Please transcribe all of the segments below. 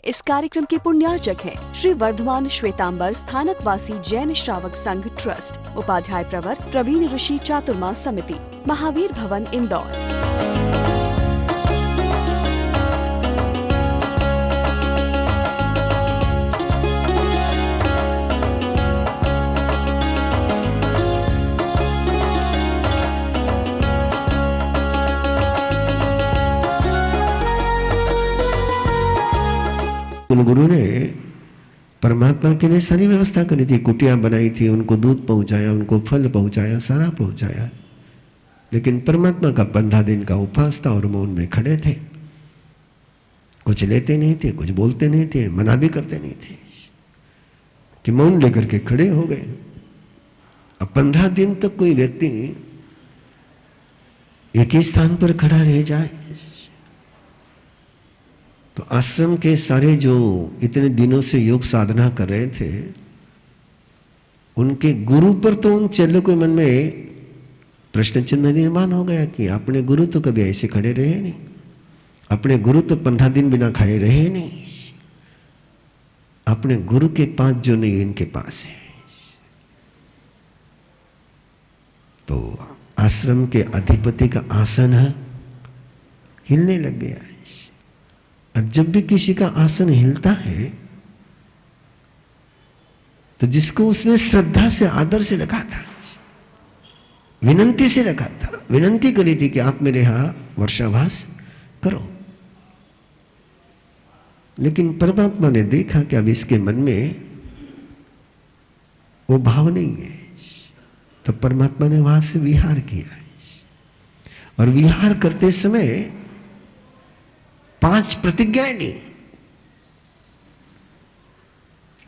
इस कार्यक्रम के पुण्यार्चक हैं श्री वर्धमान श्वेतांबर स्थानकवासी जैन श्रावक संघ ट्रस्ट, उपाध्याय प्रवर प्रवीण ऋषि चातुर्मास समिति, महावीर भवन, इंदौर। गुरु ने परमात्मा के लिए सारी व्यवस्था करी थी, कुटिया बनाई थी, उनको दूध पहुंचाया, उनको फल पहुंचाया, सारा पहुंचाया। लेकिन परमात्मा का 15 दिन का उपवास था और मौन में खड़े थे, कुछ लेते नहीं थे, कुछ बोलते नहीं थे, मना भी करते नहीं थे कि मौन लेकर के खड़े हो गए। अब 15 दिन तक कोई व्यक्ति एक ही स्थान पर खड़ा रह जाए तो आश्रम के सारे जो इतने दिनों से योग साधना कर रहे थे उनके गुरु पर तो उन चेलों के मन में प्रश्न चिन्ह निर्माण हो गया कि अपने गुरु तो कभी ऐसे खड़े रहे नहीं, अपने गुरु तो 15 दिन बिना खाए रहे नहीं, अपने गुरु के पास जो नहीं इनके पास है। तो आश्रम के अधिपति का आसन हिलने लग गया। और जब भी किसी का आसन हिलता है तो जिसको उसने श्रद्धा से आदर से रखा था, विनंती से रखा था, विनंती करी थी कि आप मेरे यहां वर्षावास करो, लेकिन परमात्मा ने देखा कि अब इसके मन में वो भाव नहीं है, तो परमात्मा ने वहां से विहार किया। और विहार करते समय 5 प्रतिज्ञाएं ली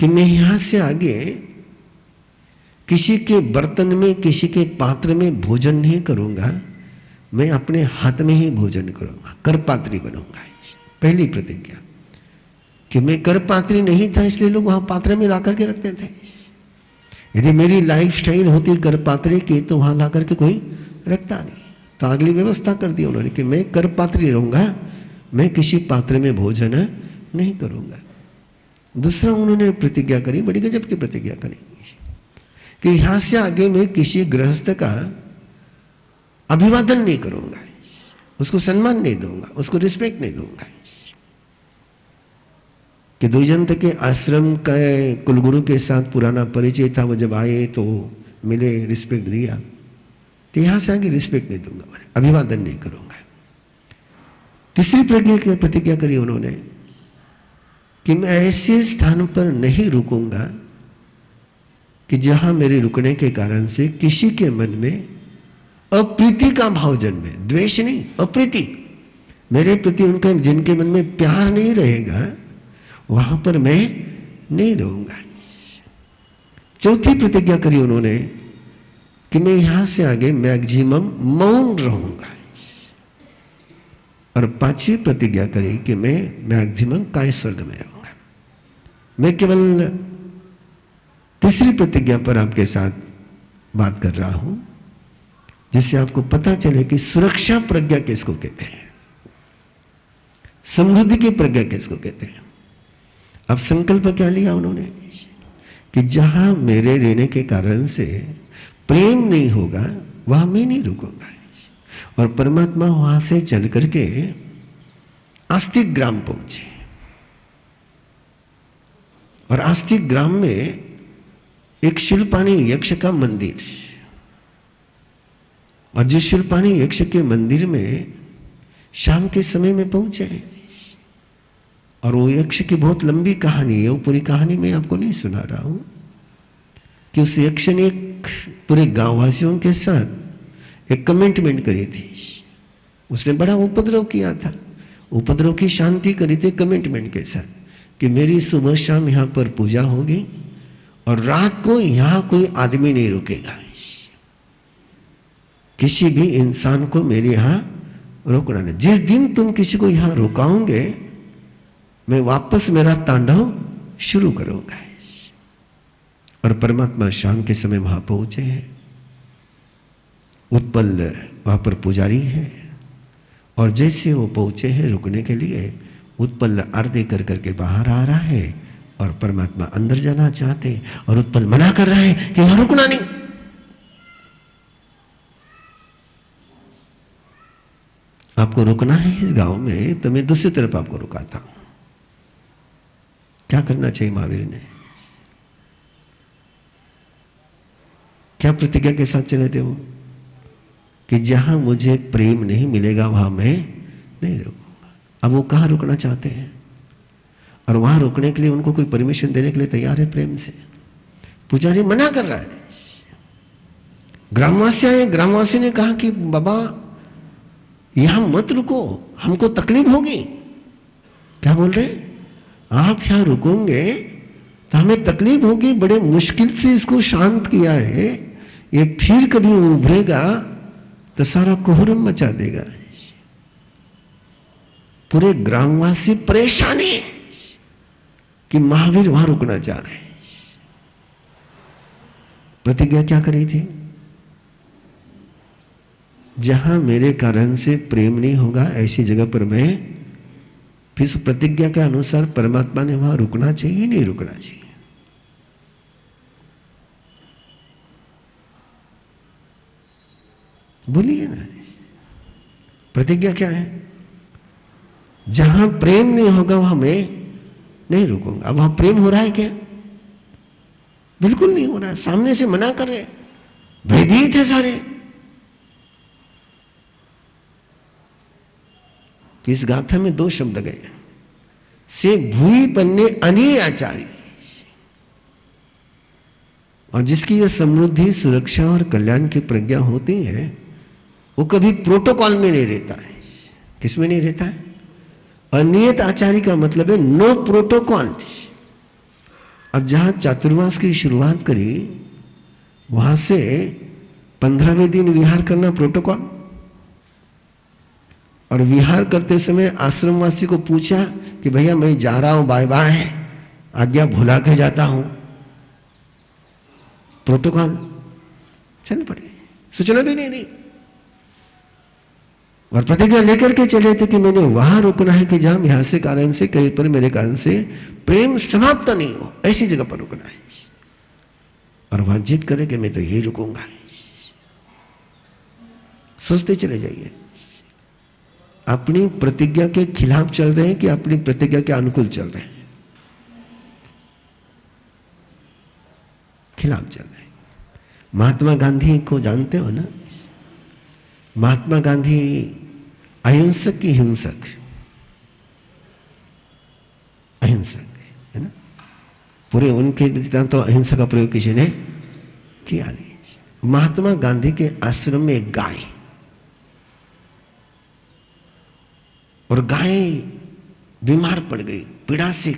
कि मैं यहां से आगे किसी के बर्तन में, किसी के पात्र में भोजन नहीं करूंगा, मैं अपने हाथ में ही भोजन करूंगा, करपात्री बनूंगा। पहली प्रतिज्ञा कि मैं करपात्री नहीं था इसलिए लोग वहां पात्र में ला करके रखते थे। यदि मेरी लाइफ स्टाइल होती करपात्री की तो वहां ला करके कोई रखता नहीं। तो अगली व्यवस्था कर दी उन्होंने कि मैं करपात्री रहूंगा, मैं किसी पात्र में भोजन नहीं करूंगा। दूसरा उन्होंने प्रतिज्ञा करी, बड़ी गजब की प्रतिज्ञा करी कि यहां से आगे मैं किसी गृहस्थ का अभिवादन नहीं करूंगा, उसको सम्मान नहीं दूंगा, उसको रिस्पेक्ट नहीं दूंगा। कि द्विजंत के आश्रम का कुलगुरु के साथ पुराना परिचय था, वो जब आए तो मिले, रिस्पेक्ट दिया, तो यहां से आगे रिस्पेक्ट नहीं दूंगा, अभिवादन नहीं करूंगा। तीसरी प्रतिज्ञा करी उन्होंने कि मैं ऐसे स्थान पर नहीं रुकूंगा कि जहां मेरे रुकने के कारण से किसी के मन में अप्रीति का भाव जन्मे। द्वेष नहीं, अप्रीति, मेरे प्रति उनका जिनके मन में प्यार नहीं रहेगा वहां पर मैं नहीं रहूंगा। चौथी प्रतिज्ञा करी उन्होंने कि मैं यहां से आगे मैक्सिमम मौन रहूंगा। और 5वीं प्रतिज्ञा करी कि मैं मैक्सिमम काय स्वर्ग में रहूंगा। मैं केवल तीसरी प्रतिज्ञा पर आपके साथ बात कर रहा हूं जिससे आपको पता चले कि सुरक्षा प्रज्ञा किसको कहते हैं, समृद्धि की प्रज्ञा किसको कहते हैं। अब संकल्प क्या लिया उन्होंने कि जहां मेरे रहने के कारण से प्रेम नहीं होगा वहां मैं नहीं रुकूंगा। और परमात्मा वहां से चल करके आस्तिक ग्राम पहुंचे और आस्तिक ग्राम में एक शूलपाणी यक्ष का मंदिर, और जिस शूलपाणी यक्ष के मंदिर में शाम के समय में पहुंचे। और वो यक्ष की बहुत लंबी कहानी है, वो पूरी कहानी मैं आपको नहीं सुना रहा हूं कि उस यक्ष ने पूरे गांववासियों के साथ एक कमिटमेंट करी थी। उसने बड़ा उपद्रव किया था, उपद्रव की शांति करी थी कमिटमेंट के साथ कि मेरी सुबह शाम यहाँ पर पूजा होगी और रात को यहाँ कोई आदमी नहीं रुकेगा, किसी भी इंसान को मेरे यहाँ रोकना नहीं। जिस दिन तुम किसी को यहाँ रुकाओगे मैं वापस मेरा तांडव शुरू करूंगा। और परमात्मा शाम के समय वहां पहुंचे हैं। उत्पल वहां पर पुजारी है और जैसे वो पहुंचे हैं रुकने के लिए, उत्पल आरती कर करके बाहर आ रहा है और परमात्मा अंदर जाना चाहते और उत्पल मना कर रहा है कि वहां रुकना नहीं। आपको रुकना है इस गांव में तो मैं दूसरी तरफ आपको रुकाता हूं। क्या करना चाहिए महावीर ने? क्या प्रतिज्ञा के साथ चले थे वो कि जहां मुझे प्रेम नहीं मिलेगा वहां मैं नहीं रुकूंगा। अब वो कहां रुकना चाहते हैं और वहां रुकने के लिए उनको कोई परमिशन देने के लिए तैयार है प्रेम से? पुजारी मना कर रहा है। ग्रामवासी आए, ग्रामवासी ने कहा कि बाबा यहां मत रुको, हमको तकलीफ होगी। क्या बोल रहे? आप यहां रुकोगे तो हमें तकलीफ होगी। बड़े मुश्किल से इसको शांत किया है, ये फिर कभी उभरेगा तो सारा कोहरम मचा देगा। पूरे ग्रामवासी परेशान है कि महावीर वहां रुकना चाह रहे हैं। प्रतिज्ञा क्या करी थी? जहां मेरे कारण से प्रेम नहीं होगा ऐसी जगह पर मैं, फिर उस प्रतिज्ञा के अनुसार परमात्मा ने वहां रुकना चाहिए नहीं रुकना चाहिए? बोलिए ना, प्रतिज्ञा क्या है? जहां प्रेम नहीं होगा वहां मैं नहीं रुकूंगा। अब वहां प्रेम हो रहा है क्या? बिल्कुल नहीं हो रहा है। सामने से मना कर रहे, भयभीत है सारे। तो इस गाथा में दो शब्द गए, से भूई पन्ने अनी आचारी। और जिसकी यह समृद्धि, सुरक्षा और कल्याण की प्रज्ञा होती है वो कभी प्रोटोकॉल में नहीं रहता है। किसमें नहीं रहता है? अनियत आचारी का मतलब है नो प्रोटोकॉल। अब जहां चातुर्मास की शुरुआत करी वहां से 15वें दिन विहार करना प्रोटोकॉल। और विहार करते समय आश्रमवासी को पूछा कि भैया मैं जा रहा हूं, बाय बाय, आज्ञा भुला के जाता हूं। प्रोटोकॉल चल पड़े, सूचना भी नहीं दी और प्रतिज्ञा लेकर के चले थे कि मैंने वहां रुकना है कि जहां यहां से कारण से कहीं पर मेरे कारण से प्रेम समाप्त नहीं हो, ऐसी जगह पर रुकना है। और वहां जिद करे कि मैं तो यही रुकूंगा। सोचते चले जाइए, अपनी प्रतिज्ञा के खिलाफ चल रहे हैं कि अपनी प्रतिज्ञा के अनुकूल चल रहे हैं? खिलाफ चल रहे हैं। महात्मा गांधी को जानते हो ना? महात्मा गांधी अहिंसक की हिंसक, अहिंसक है ना? पूरे उनके जितना तो अहिंसा का प्रयोग किसी ने किया नहीं। महात्मा गांधी के आश्रम में एक गाय, और गाय बीमार पड़ गई, पीड़ा से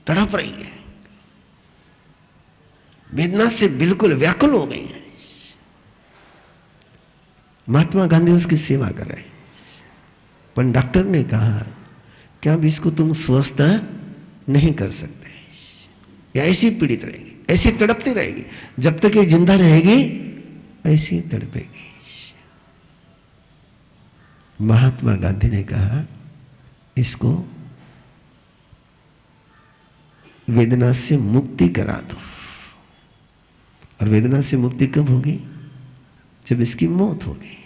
तड़प रही है, वेदना से बिल्कुल व्याकुल हो गई है। महात्मा गांधी उसकी सेवा कर रहे हैं, पर डॉक्टर ने कहा क्या अब इसको तुम स्वस्थ नहीं कर सकते, या ऐसी पीड़ित रहेगी, ऐसी तड़पती रहेगी, जब तक ये जिंदा रहेगी ऐसी तड़पेगी। महात्मा गांधी ने कहा इसको वेदना से मुक्ति करा दो। और वेदना से मुक्ति कब होगी? जब इसकी मौत होगी।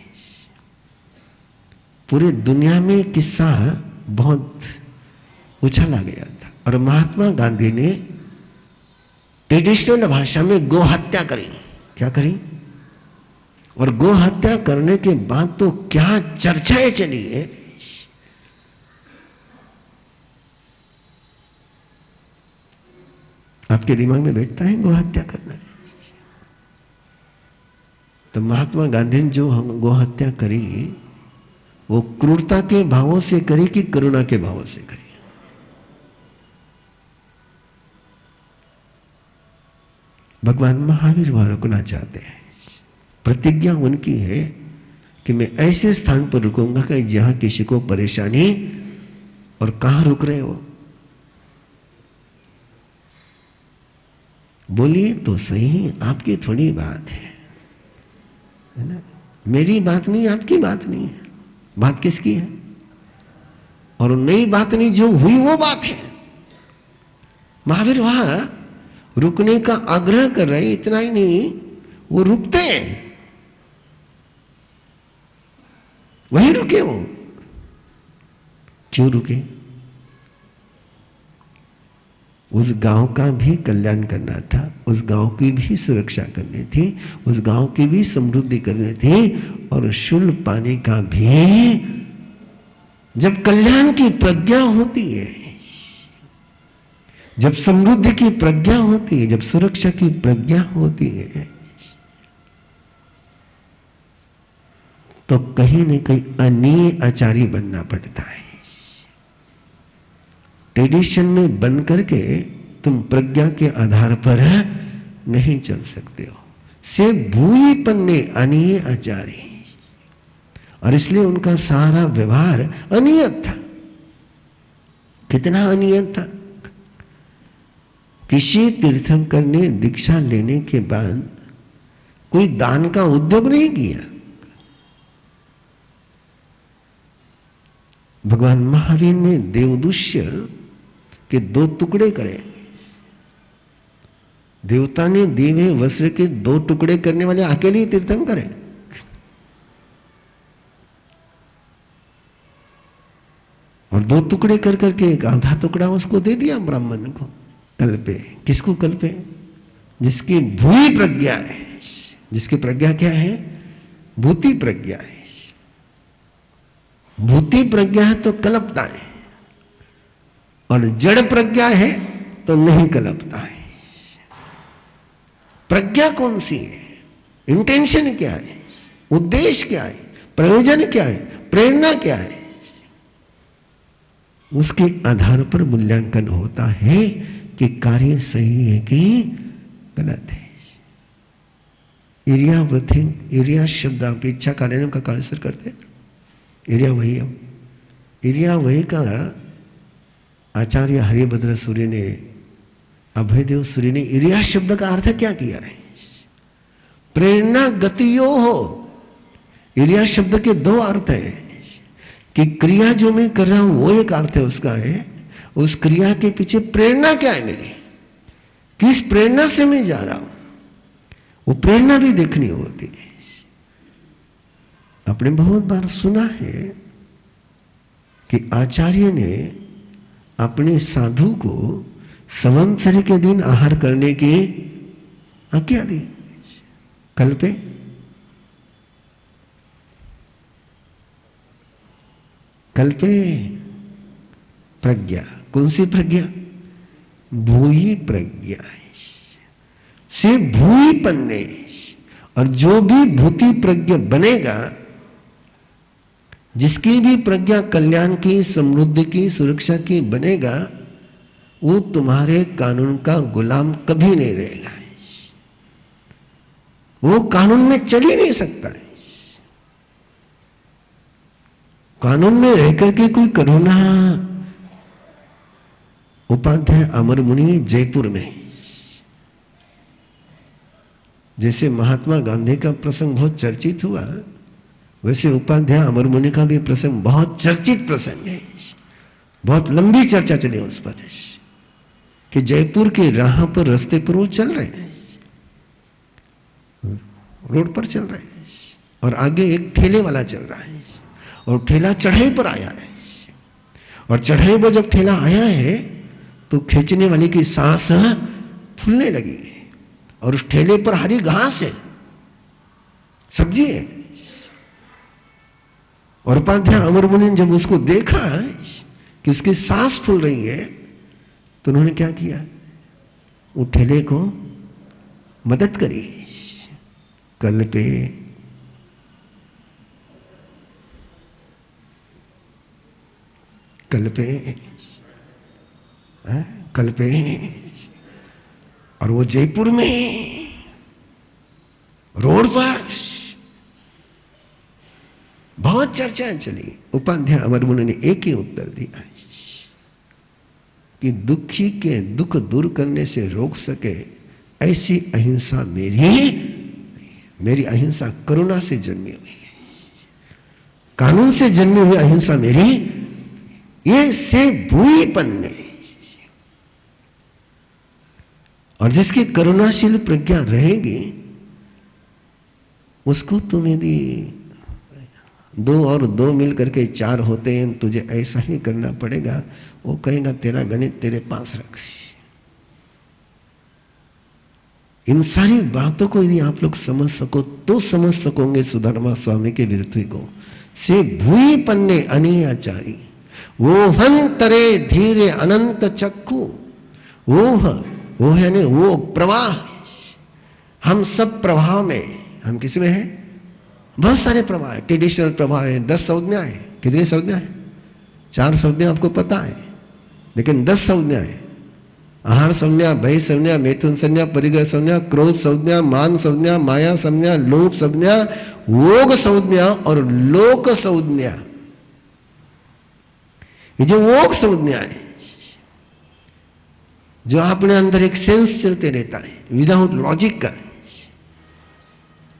पूरे दुनिया में किस्सा बहुत उछला गया था और महात्मा गांधी ने ट्रेडिशनल भाषा में गो हत्या करी। क्या करी? और गो हत्या करने के बाद तो क्या चर्चाएं चली है। आपके दिमाग में बैठता है गो हत्या करना है? तो महात्मा गांधी ने जो गो हत्या करी वो क्रूरता के भावों से करी कि करुणा के भावों से करी? भगवान महावीर वहां रुकना चाहते हैं। प्रतिज्ञा उनकी है कि मैं ऐसे स्थान पर रुकूंगा कि जहां किसी को परेशानी। और कहां रुक रहे हो? बोलिए तो सही, आपकी थोड़ी बात है ना? मेरी बात नहीं, आपकी बात नहीं है। बात किसकी है? और नई बात नहीं, जो हुई वो बात है। महावीर वहां रुकने का आग्रह कर रहे हैं, इतना ही नहीं वो रुकते हैं, वहीं रुके वो। क्यों रुके? उस गांव का भी कल्याण करना था, उस गांव की भी सुरक्षा करनी थी, उस गांव की भी समृद्धि करनी थी, और शुल्क पाने का भी। जब कल्याण की प्रज्ञा होती है, जब समृद्धि की प्रज्ञा होती है, जब सुरक्षा की प्रज्ञा होती है, तो कहीं न कहीं अनीय आचारी बनना पड़ता है। ट्रेडिशन में बंद करके तुम प्रज्ञा के आधार पर नहीं चल सकते हो। से भूई पन्ने अनीय आचारी, और इसलिए उनका सारा व्यवहार अनियत था। कितना अनियत था? किसी तीर्थंकर ने दीक्षा लेने के बाद कोई दान का उद्योग नहीं किया। भगवान महावीर ने देवदुष्य के 2 टुकड़े करे। देवता ने दिए वस्त्र के 2 टुकड़े करने वाले अकेले ही तीर्थंकर है। और 2 टुकड़े कर करके एक आधा टुकड़ा उसको दे दिया ब्राह्मण को। कल पे किसको? कल पे जिसकी भूई प्रज्ञा है, जिसकी प्रज्ञा क्या है? भूति प्रज्ञा है। भूति प्रज्ञा है तो कल्पता है, और जड़ प्रज्ञा है तो नहीं कल्पता है। प्रज्ञा कौन सी है? इंटेंशन क्या है? उद्देश्य क्या है? प्रयोजन क्या है? प्रेरणा क्या है? उसके आधार पर मूल्यांकन होता है कि कार्य सही है कि गलत है। एरिया वृथिंग, एरिया शब्द आप इच्छा कार्यान्वयन का कांसर करते हैं। एरिया वही है। एरिया वही का आचार्य हरिभद्र सूर्य ने, अभयदेव सूर्य ने एरिया शब्द का अर्थ क्या किया है? प्रेरणा गतियो हो। एरिया शब्द के 2 अर्थ है कि क्रिया जो मैं कर रहा हूं वो एक अर्थ है उसका है, उस क्रिया के पीछे प्रेरणा क्या है मेरी, किस प्रेरणा से मैं जा रहा हूं, वो प्रेरणा भी देखनी होती है। आपने बहुत बार सुना है कि आचार्य ने अपने साधु को संवत्सरी के दिन आहार करने की आज्ञा दी। कल पे प्रज्ञा, कौन सी प्रज्ञा? भूई प्रज्ञा से भूई पन्ने, और जो भी भूति प्रज्ञा बनेगा, जिसकी भी प्रज्ञा कल्याण की, समृद्धि की, सुरक्षा की बनेगा, वो तुम्हारे कानून का गुलाम कभी नहीं रहेगा। वो कानून में चल ही नहीं सकता है। कानून में रह करके कोई करुणा। उपाध्याय अमर मुनि जयपुर में, जैसे महात्मा गांधी का प्रसंग बहुत चर्चित हुआ, वैसे उपाध्याय अमर मुनि का भी प्रसंग बहुत चर्चित प्रसंग है। बहुत लंबी चर्चा चली उस पर कि जयपुर के राह पर, रास्ते पर वो चल रहे हैं, रोड पर चल रहे हैं, और आगे एक ठेले वाला चल रहा है, और ठेला चढ़ाई पर आया है, और चढ़ाई पर जब ठेला आया है तो खींचने वाले की सांस फूलने लगी, और उस ठेले पर हरी घास है, सब्जी है। और उपाध्याय अमर मुनि ने जब उसको देखा कि उसकी सांस फूल रही है, तो उन्होंने क्या किया? वो ठेले को मदद करी। कल पे और वो जयपुर में रोड पर बहुत चर्चाएं चली। उपाध्याय अमर मुनि ने एक ही उत्तर दिया कि दुखी के दुख दूर करने से रोक सके ऐसी अहिंसा मेरी अहिंसा करुणा से जन्मी हुई है। कानून से जन्मी हुई अहिंसा मेरी ये से भूई पन्ने। और जिसकी करुणाशील प्रज्ञा रहेगी उसको तुम यदि 2 और 2 मिल करके 4 होते हैं, तुझे ऐसा ही करना पड़ेगा, वो कहेगा तेरा गणित तेरे पास रख। इन सारी बातों को यदि आप लोग समझ सको तो समझ सकोगे सुधर्मा स्वामी के विरथी को। से भूई पन्ने अनियाचारी वो हन तरे धीरे अनंत चक्कू। वो है यानी वो प्रवाह। हम सब प्रवाह में, हम किस में है? बहुत सारे प्रवाह है। ट्रेडिशनल प्रवाह है, 10 संज्ञा है। कितनी संज्ञा है? 4 संज्ञा आपको पता है, लेकिन 10 संज्ञा है। आहार संज्ञा, भय संज्ञा, मैथुन संज्ञा, परिग्रह संज्ञा, क्रोध संज्ञा, मान संज्ञा, माया संज्ञा, लोभ संज्ञा, भोग संज्ञा और लोक संज्ञा। ये जो भोग संज्ञा है, जो अपने अंदर एक सेंस चलते रहता है विदाउट लॉजिक का,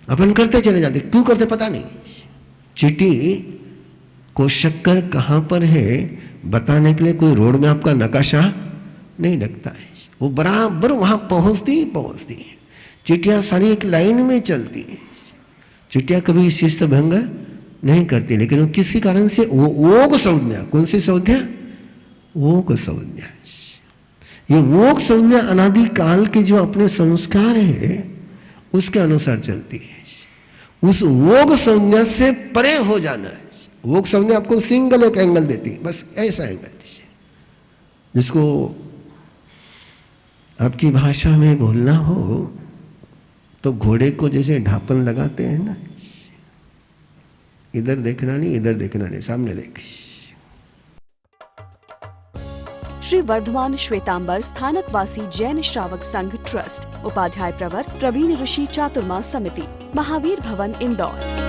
अपन करते चले जाते, क्यों करते पता नहीं। चींटी को शक्कर कहां पर है बताने के लिए कोई रोड में आपका नक्शा नहीं लगता है, वो बराबर वहां पहुंचती है। चींटियां सारी एक लाइन में चलती है। चींटियां कभी शिस्त भंग नहीं करती, लेकिन वो किसी कारण से वो ओग संज्ञा, कौन सी संज्ञा? ओग संज्ञा। ये वोग संज्ञा अनादि काल के जो अपने संस्कार है उसके अनुसार चलती है। उस वोग संज्ञा से परे हो जाना है। वोग संज्ञा आपको सिंगल एक एंगल देती है, बस ऐसा एंगल, जिसको आपकी भाषा में बोलना हो तो घोड़े को जैसे ढापन लगाते हैं ना, इधर देखना नहीं, इधर देखना नहीं, सामने देख। श्री वर्धमान श्वेतांबर स्थानकवासी जैन श्रावक संघ ट्रस्ट, उपाध्याय प्रवर प्रवीण ऋषि चातुर्मास समिति, महावीर भवन इंदौर।